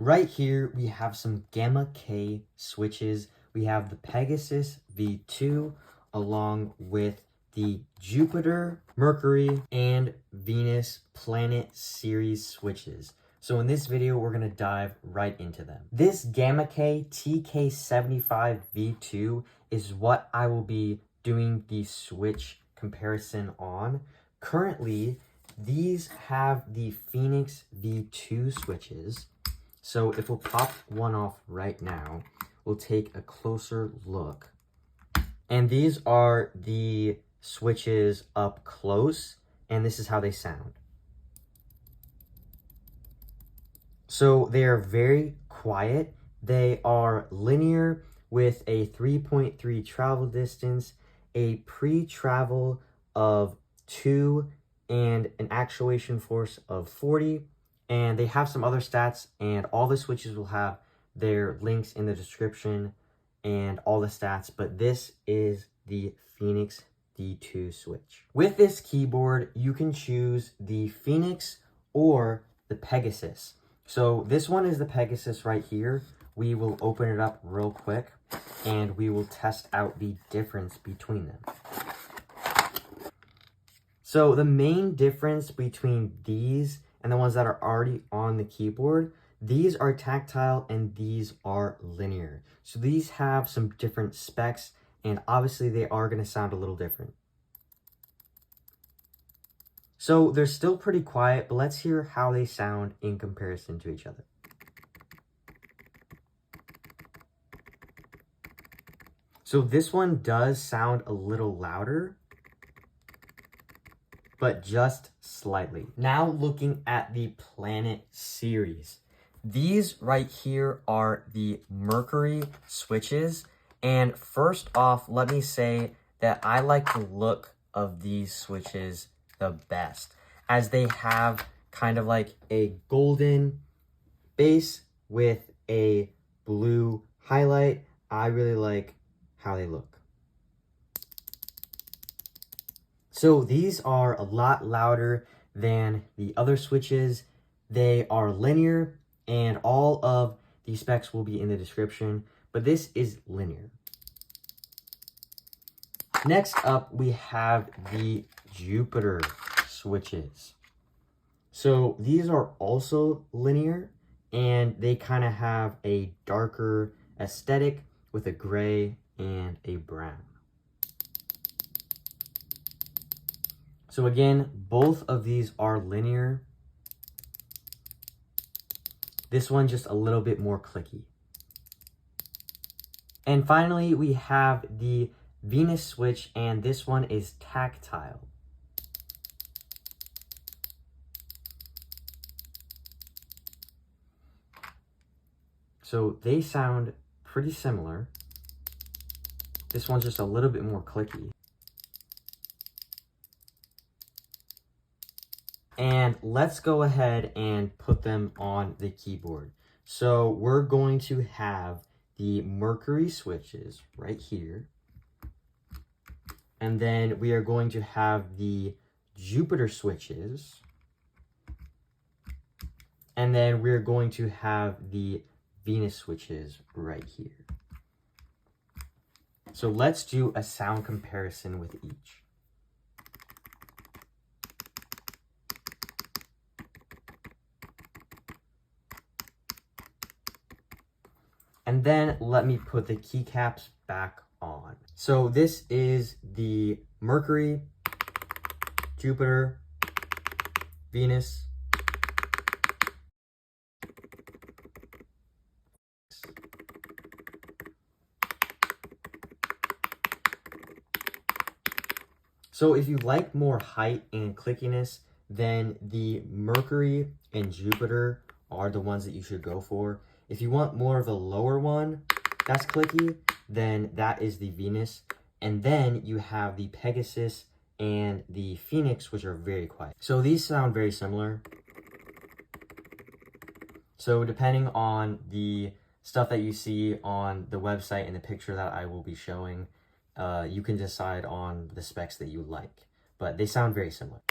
Right here, we have some Gamakay switches. We have the Pegasus V2 along with the Jupiter, Mercury, and Venus Planet series switches. So in this video, we're going to dive right into them. This Gamakay TK75 V2 is what I will be doing the switch comparison on. Currently, these have the Phoenix V2 switches. So if we'll pop one off right now, we'll take a closer look. And these are the switches up close, and this is how they sound. So they are very quiet. They are linear with a 3.3 travel distance, a pre-travel of 2, and an actuation force of 40. And they have some other stats, and all the switches will have their links in the description and all the stats, but this is the Phoenix D2 switch. With this keyboard, you can choose the Phoenix or the Pegasus. So this one is the Pegasus right here. We will open it up real quick and we will test out the difference between them. So the main difference between these and the ones that are already on the keyboard, these are tactile and these are linear. So these have some different specs, and obviously they are going to sound a little different. So they're still pretty quiet, but let's hear how they sound in comparison to each other. So this one does sound a little louder, but just slightly. Now looking at the Planet series. These right here are the Mercury switches. And first off, let me say that I like the look of these switches the best, as they have kind of like a golden base with a blue highlight. I really like how they look. So these are a lot louder than the other switches. They are linear, and all of the specs will be in the description, but this is linear. Next up, we have the Jupiter switches. So these are also linear, and they kind of have a darker aesthetic with a gray and a brown. So again, both of these are linear. This one just a little bit more clicky. And finally, we have the Venus switch, and this one is tactile. So they sound pretty similar. This one's just a little bit more clicky. And let's go ahead and put them on the keyboard. So we're going to have the Mercury switches right here. And then we are going to have the Jupiter switches. And then we're going to have the Venus switches right here. So let's do a sound comparison with each. And then let me put the keycaps back on. So this is the Mercury, Jupiter, Venus, so if you like more height and clickiness, then the Mercury and Jupiter are the ones that you should go for. If you want more of a lower one that's clicky, then that is the Venus. And then you have the Pegasus and the Phoenix, which are very quiet. So these sound very similar. So depending on the stuff that you see on the website and the picture that I will be showing, you can decide on the specs that you like. But they sound very similar.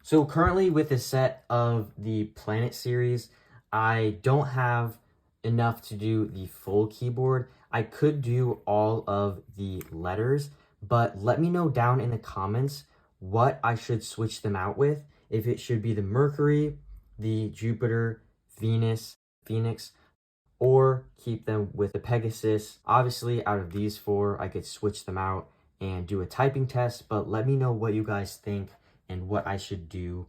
So currently with the set of the Planet series, I don't have enough to do the full keyboard. I could do all of the letters, but let me know down in the comments what I should switch them out with. If it should be the Mercury, the Jupiter, Venus, Phoenix, or keep them with the Pegasus. Obviously, out of these four, I could switch them out and do a typing test, but let me know what you guys think and what I should do.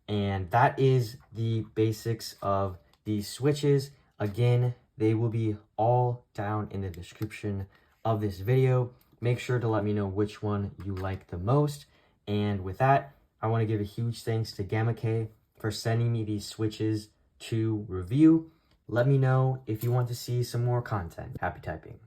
And that is the basics of these switches. Again, they will be all down in the description of this video. Make sure to let me know which one you like the most. And with that, I want to give a huge thanks to Gamakay for sending me these switches to review. Let me know if you want to see some more content. Happy typing.